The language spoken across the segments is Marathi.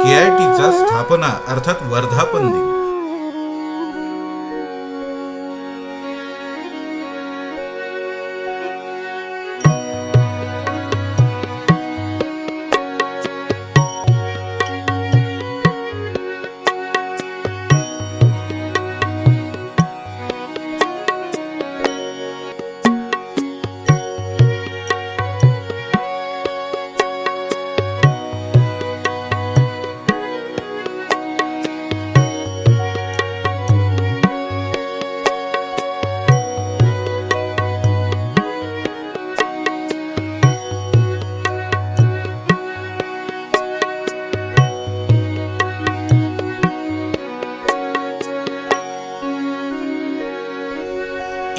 केआयटीचा स्थापना अर्थात वर्धापन दिन.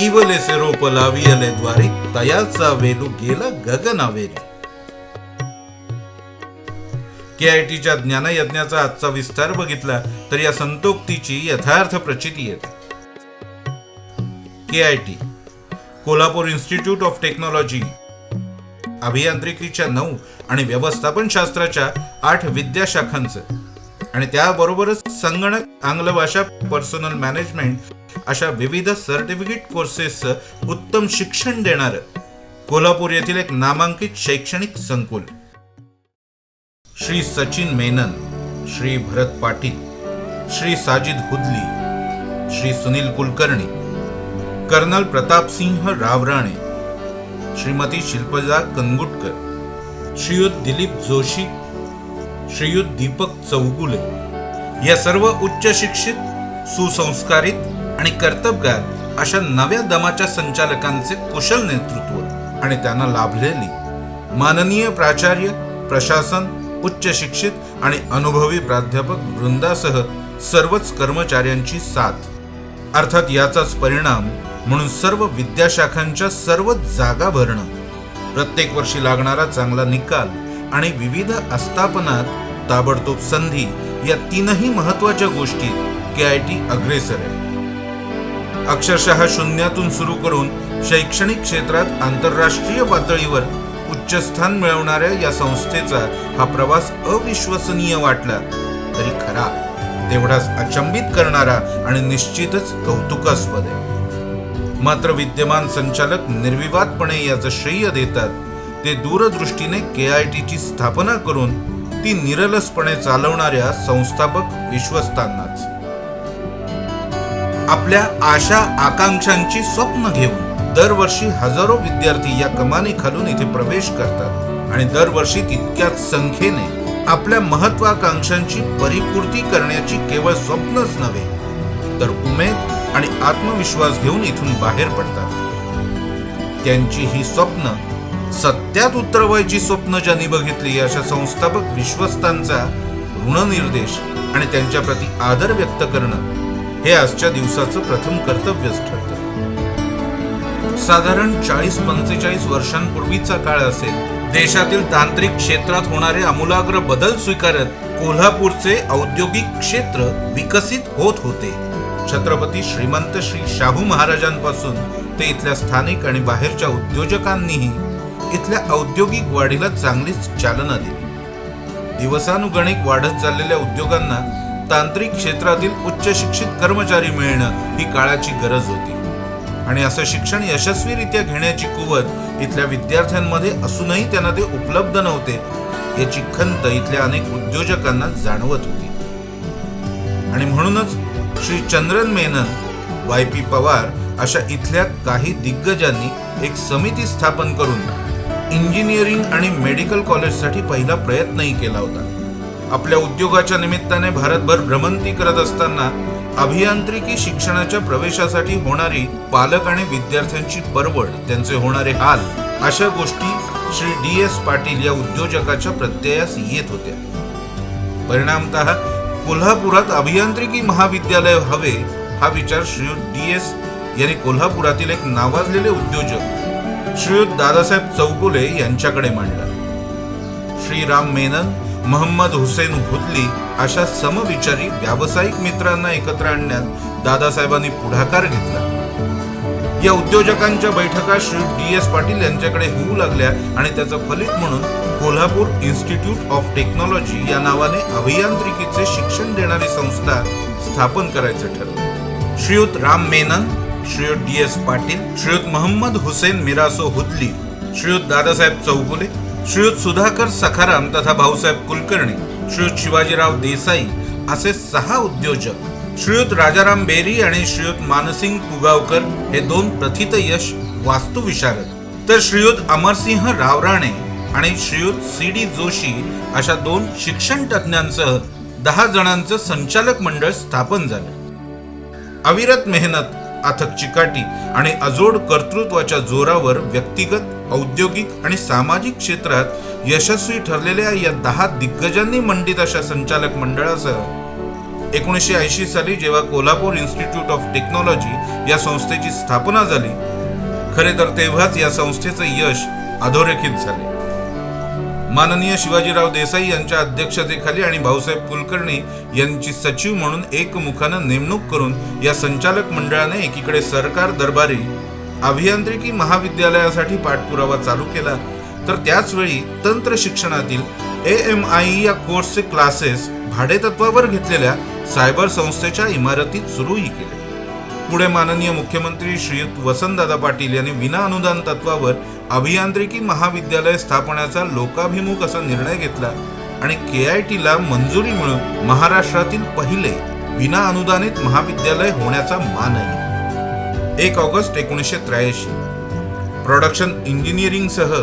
इवलेसे रोप लावियले द्वारी तयाचा वेलू गेला गगनावेरी. केआयटीच्या ज्ञानयज्ञाचा आजचा विस्तार बघितला तर या संतोक्तीची यथार्थ प्रचिती येते. KIT Kolhapur institute of technology अभियांत्रिकीच्या 9 आणि व्यवस्थापन शास्त्राच्या 8 विद्याशाखांचं आणि त्याबरोबरच संगणक, आंग्ल भाषा, पर्सनल मॅनेजमेंट अशा विविध सर्टिफिकेट कोर्सेसचं उत्तम शिक्षण देणारं कोल्हापूर येथील एक नामांकित शैक्षणिक संकुल. श्री सचिन मेनन, श्री भरत पाटील, श्री साजिद हुदली, श्री सुनील कुलकर्णी, कर्नल प्रतापसिंह रावराणे, श्रीमती शिल्पजा कंगुटकर, श्रीयुत दिलीप जोशी, श्रीयुत दीपक चौगुले या सर्व उच्च शिक्षित, सुसंस्कारित आणि कर्तबगार अशा नव्या दमाच्या संचालकांचे कुशल नेतृत्व आणि त्यांना लाभलेली माननीय प्राचार्य, प्रशासन, उच्च शिक्षित आणि अनुभवी प्राध्यापक वृंदासह सर्वच कर्मचाऱ्यांची साथ. अर्थात याचाच परिणाम म्हणून सर्व विद्याशाखांच्या सर्व जागा भरणं, प्रत्येक वर्षी लागणारा चांगला निकाल आणि विविध आस्थापनात ताबडतोब संधी या 3ही महत्वाच्या गोष्टीत केआयटी अग्रेसर आहे. अक्षरशः शून्यातून सुरू करून शैक्षणिक क्षेत्रात आंतरराष्ट्रीय पातळीवर उच्च स्थान मिळवणाऱ्या या संस्थेचा हा प्रवास अविश्वसनीय वाटला तरी खरा तेवढाच अचंबित करणारा आणि निश्चितच कौतुकास्पद आहे. मात्र विद्यमान संचालक निर्विवादपणे याचं श्रेय देतात ते दूरदृष्टीने केआयटीची स्थापना करून ती निरलसपणे चालवणाऱ्या संस्थापक विश्वस्तांनाच. आपल्या आशा आकांक्षांची स्वप्न घेऊन दरवर्षी हजारो विद्यार्थी या कमानी खालून इथे प्रवेश करतात आणि दरवर्षी तितक्याच संख्येने आपल्या महत्वाकांक्षांची परिपूर्ती करण्याची केवळ स्वप्नच नव्हे तर उमेद आणि आत्मविश्वास घेऊन इथून बाहेर पडतात. त्यांची ही स्वप्न सत्यात उतरवायची स्वप्न ज्यांनी बघितली अशा संस्थापक विश्वस्तांचा ऋणनिर्देश आणि त्यांच्या प्रति आदर व्यक्त करणं हे आजच्या दिवसाचं प्रथम कर्तव्यच ठरतं. साधारण 40-45 वर्षांपूर्वीचा काळ असेल. देशातील तांत्रिक क्षेत्रात होणारे आमूलाग्र बदल स्वीकारत कोल्हापूरचे औद्योगिक क्षेत्र विकसित होत होते. छत्रपती श्रीमंत श्री शाहू महाराजांपासून ते इथल्या स्थानिक आणि बाहेरच्या उद्योजकांनीही इथल्या औद्योगिक वाढीला चांगलीच चालना दिली. दिवसानुगणिक वाढत चाललेल्या उद्योगांना तांत्रिक क्षेत्रातील उच्च शिक्षित कर्मचारी मिळणं ही काळाची गरज होती आणि असं शिक्षण यशस्वीरित्या घेण्याची कुवत इथल्या विद्यार्थ्यांमध्ये असूनही त्यांना ते उपलब्ध नव्हते याची खंत इथल्या अनेक उद्योजकांना जाणवत होती. आणि म्हणूनच श्री चंद्रन मेनन, YP पवार अशा इथल्या काही दिग्गजांनी एक समिती स्थापन करून इंजिनिअरिंग आणि मेडिकल कॉलेजसाठी पहिला प्रयत्नही केला होता. आपल्या उद्योगाच्या निमित्ताने भारतभर भ्रमंती करत असताना अभियांत्रिकी शिक्षणाच्या प्रवेशासाठी होणारी पालक आणि विद्यार्थ्यांची परवड, त्यांचे होणारे हाल अशा गोष्टी श्री DS पाटील या उद्योजकाच्या प्रत्ययास येत होत्या. परिणामतः कोल्हापुरात अभियांत्रिकी महाविद्यालय हवे हा विचार श्रीयुत DS यांनी कोल्हापुरातील एक नावाजलेले उद्योजक श्रीयुत दादासाहेब चौगुले यांच्याकडे मांडला. श्री राम मेनन, मोहम्मद हुसेन हुदली अशा समविचारी व्यावसायिक मित्रांना एकत्र आणण्यात दादासाहेबांनी पुढाकार घेतला. या उद्योजकांच्या बैठका श्री DS पाटील यांच्याकडे होऊ लागल्या आणि त्याचं फलित म्हणून कोल्हापूर इन्स्टिट्यूट ऑफ टेक्नॉलॉजी या नावाने अभियांत्रिकीचे शिक्षण देणारी संस्था स्थापन करायचं ठरलं. श्रीयुत राम मेनन, श्रीयुत DS पाटील, श्रीयुत मोहम्मद हुसेन मिरासो हुदली, श्रीयुत दादासाहेब चौगुले, श्रीयुत सुधाकर सखाराम तथा भाऊसाहेब कुलकर्णी, श्रीयुत शिवाजीराव देसाई असे 6 उद्योजक, श्रीयुत राजाराम बेरी आणि श्रीयुत मानसिंग पुगावकर हे 2 प्रथितयश वास्तुविशारद, तर श्रीयुत अमरसिंह रावराणे आणि श्रीयुत CD जोशी अशा 2 शिक्षण तज्ञांसह 10 जणांचं संचालक मंडळ स्थापन झालं. अविरत मेहनत, अथक चिकाटी आणि अजोड कर्तृत्वाच्या जोरावर व्यक्तिगत, औद्योगिक आणि सामाजिक क्षेत्रात यशस्वी ठरलेल्या या 10 दिग्गजांनी मंडित अशा संचालक मंडळासह 1980 साली जेव्हा कोल्हापूर इन्स्टिट्यूट ऑफ टेक्नॉलॉजी या संस्थेची स्थापना झाली, खरे तर तेव्हाच या संस्थेचं यश अधोरेखित झाले. माननीय शिवाजीराव देसाई यांच्या अध्यक्षतेखाली आणि भाऊसाहेब कुलकर्णी यांची सचिव म्हणून एकमुखानं नेमणूक करून या संचालक मंडळाने एकीकडे सरकार दरबारी अभियांत्रिकी महाविद्यालयासाठी पाठपुरावा चालू केला, तर त्याचवेळी तंत्र शिक्षणातील AMI या कोर्सचे क्लासेस भाडेतत्वावर घेतलेल्या सायबर संस्थेच्या इमारतीत सुरूही केले. पुढे माननीय मुख्यमंत्री श्रीयुत वसंतदादा पाटील यांनी विना अनुदान तत्वावर अभियांत्रिकी महाविद्यालय स्थापण्याचा लोकाभिमुख असा निर्णय घेतला आणि KITला मंजुरी मिळून महाराष्ट्रातील पहिले विना अनुदानित महाविद्यालय होण्याचा मानही. 1 ऑगस्ट 1983 प्रोडक्शन इंजिनिअरिंगसह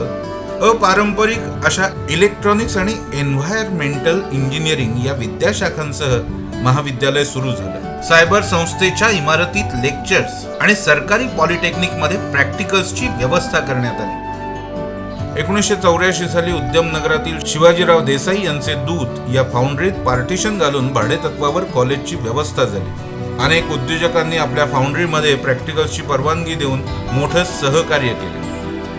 अपारंपरिक अशा इलेक्ट्रॉनिक्स आणि एन्व्हायरमेंटल इंजिनिअरिंग या विद्याशाखांसह महाविद्यालय सुरू झालं. सायबर संस्थेच्या इमारतीत लेक्चर्स आणि सरकारी पॉलिटेक्निक मध्ये प्रॅक्टिकल्सची व्यवस्था करण्यात आली. 1984 साली उद्यमनगरातील शिवाजीराव देसाई यांचे दूत या फाउंड्रीत पार्टिशन घालून भाडेतत्वावर कॉलेजची व्यवस्था झाली. अनेक उद्योजकांनी आपल्या फाउंड्रीमध्ये प्रॅक्टिकल्सची परवानगी देऊन मोठं सहकार्य केले.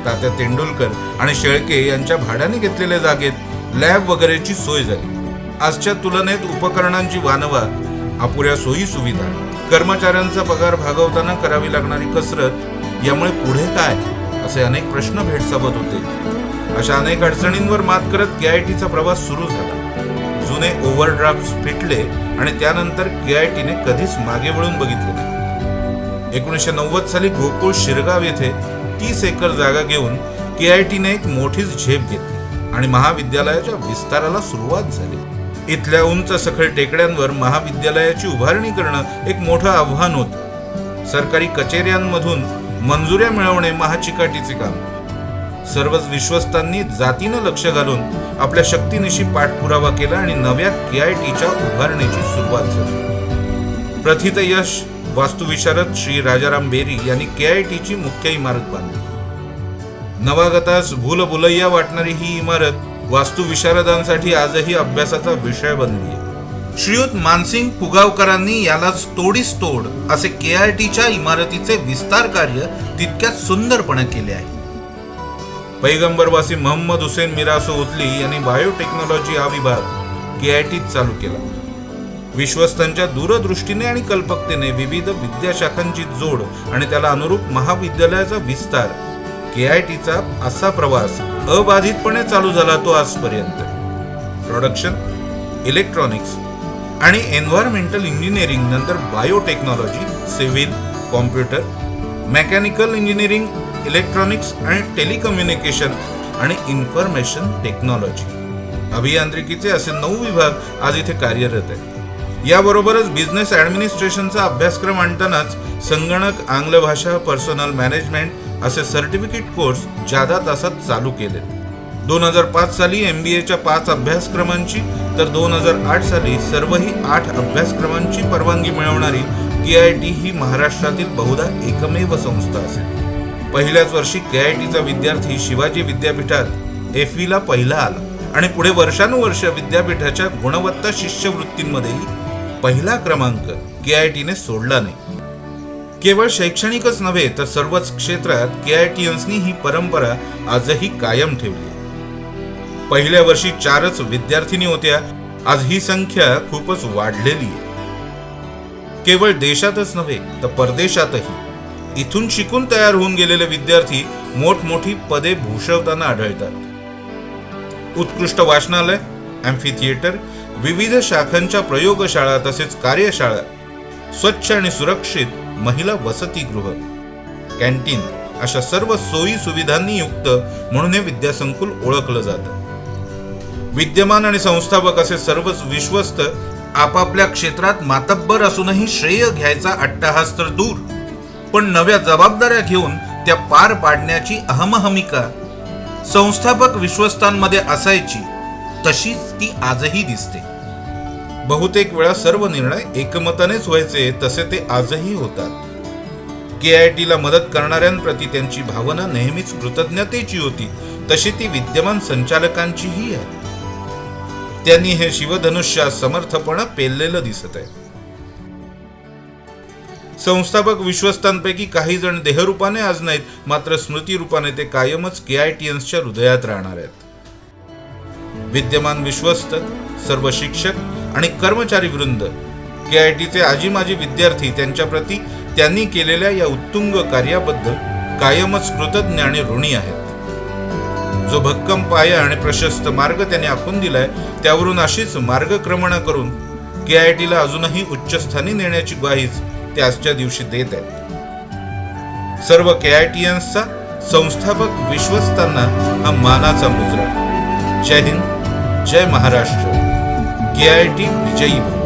तात्या तेंडुलकर आणि शेळके यांच्या भाड्याने घेतलेल्या जागेत लॅब वगैरेची सोय झाली. आजच्या तुलनेत उपकरणांची वानवा, अपुऱ्या सोयी सुविधा, कर्मचाऱ्यांचा पगार भागवताना करावी लागणारी कसरत यामुळे पुढे काय असे अनेक प्रश्न भेडसावत होते. अशा अनेक अडचणींवर मात करत KITचा प्रवास सुरू झाला. जुने ओव्हरड्राफ्ट फिटले आणि त्यानंतर KITने कधीच मागे वळून बघितले नाही. 1990 साली गोकुळ शिरगाव येथे 30 एकर जागा घेऊन KITने एक मोठीच झेप घेतली आणि महाविद्यालयाच्या विस्ताराला सुरुवात झाली. इथल्या उंच सखल टेकड्यांवर महाविद्यालयाची उभारणी करणं एक मोठं आव्हान होतं. सरकारी कचेऱ्यांमधून मंजुऱ्या मिळवणे महाचिकाटीचे काम. सर्वच विश्वस्तांनी जातीनं लक्ष घालून आपल्या शक्तीनिशी पाठपुरावा केला आणि नव्या KITच्या उभारणीची सुरुवात झाली. प्रथितयश वास्तुविशारद श्री राजाराम बेरी यांनी KITची मुख्य इमारत बांधली. नवागतास भूलभुलैया वाटणारी ही इमारत वास्तुविशारदांसाठी आजही अभ्यासाचा विषय बनली आहे. श्रीयुत मानसिंग पुगावकरांनी यालाच तोडीस तोड असे KITच्या इमारतीचे विस्तार कार्य तितक्यात सुंदरपणे केले आहे. पैगंबरवासी मोहम्मद हुसेन मिरासो हुदली यांनी बायोटेक्नॉलॉजी हा विभाग KITत चालू केला. विश्वस्तांच्या दूरदृष्टीने आणि कल्पकतेने विविध विद्याशाखांची जोड आणि त्याला अनुरूप महाविद्यालयाचा विस्तार, KITचा असा प्रवास अबाधितपणे चालू झाला तो आजपर्यंत. प्रोडक्शन, इलेक्ट्रॉनिक्स आणि एन्व्हायरमेंटल इंजिनिअरिंग नंतर biotechnology, civil, computer, mechanical engineering, electronics आणि टेलिकम्युनिकेशन आणि इन्फॉर्मेशन टेक्नॉलॉजी अभियांत्रिकीचे असे 9 विभाग आज इथे कार्यरत आहेत. याबरोबरच बिझनेस ऍडमिनिस्ट्रेशनचा अभ्यासक्रम आणतानाच संगणक, आंग्ल भाषा, पर्सनल मॅनेजमेंट असे सर्टिफिकेट कोर्स जादा तासात चालू केले. 2005 साली MBAच्या 5 अभ्यासक्रमांची तर 2008 साली सर्वही 8 अभ्यासक्रमांची परवानगी मिळवणारी KIT ही महाराष्ट्रातील बहुधा एकमेव संस्था असेल. पहिल्याच वर्षी KITचा विद्यार्थी शिवाजी विद्यापीठात FEला पहिला आला आणि पुढे वर्षानुवर्ष विद्यापीठाच्या गुणवत्ता शिष्यवृत्तींमध्येही पहिला क्रमांक KITने सोडला नाही. केवळ शैक्षणिकच नव्हे तर सर्वच क्षेत्रात KITiansनी ही परंपरा आजही कायम ठेवली. पहिल्या वर्षी 4च विद्यार्थिनी होत्या, आज ही संख्या खूपच वाढलेली आहे. केवळ देशातच नव्हे तर परदेशातही इथून शिकून तयार होऊन गेलेले विद्यार्थी मोठमोठी पदे भूषवताना आढळतात. उत्कृष्ट वाचनालय, ॲम्फी थिएटर, विविध शाखांच्या प्रयोगशाळा तसेच कार्यशाळा, स्वच्छ आणि सुरक्षित महिला वसतिगृह, कॅन्टीन अशा सर्व सोयी सुविधांनी युक्त म्हणून हे विद्यासंकुल ओळखलं जातं. विद्यमान आणि संस्थापक असे सर्वच विश्वस्त आपापल्या क्षेत्रात मातब्बर असूनही श्रेय घ्यायचा अट्टहास तर दूर, पण नव्या जबाबदाऱ्या घेऊन त्या पार पाडण्याची अहमहमिका संस्थापक विश्वस्तांमध्ये असायची तशीच ती आजही दिसते. बहुतेक वेळा सर्व निर्णय एकमतानेच व्हायचे तसे ते आजही होतात. KIT ला मदत करणाऱ्यांप्रती त्यांची भावना नेहमीच कृतज्ञतेची होती, तशी ती विद्यमान संचालकांचीही आहे. त्यांनी हे शिवधनुष्य समर्थपणे पेललेलं दिसत आहे. संस्थापक विश्वस्तांपैकी काही जण देहरूपाने आज नाहीत, मात्र स्मृती रूपाने ते कायमच KITians हृदयात राहणार आहेत. विद्यमान विश्वस्त, सर्व शिक्षक आणि कर्मचारी वृंद, KITचे आजी माजी विद्यार्थी त्यांच्याप्रती त्यांनी केलेल्या या उत्तुंग कार्याबद्दल कायमच कृतज्ञ आणि ऋणी आहेत. जो भक्कम पाया आणि प्रशस्त मार्ग त्यांनी आखून दिलाय, त्यावरून अशीच मार्गक्रमणा करून KITला अजूनही उच्चस्थानी नेण्याची ग्वाहीच ते आजच्या दिवशी देत आहेत. सर्व KITiansचा संस्थापक विश्वस्तांना हा मानाचा मुजरा. जय हिंद, जय महाराष्ट्र. KIT विजयी.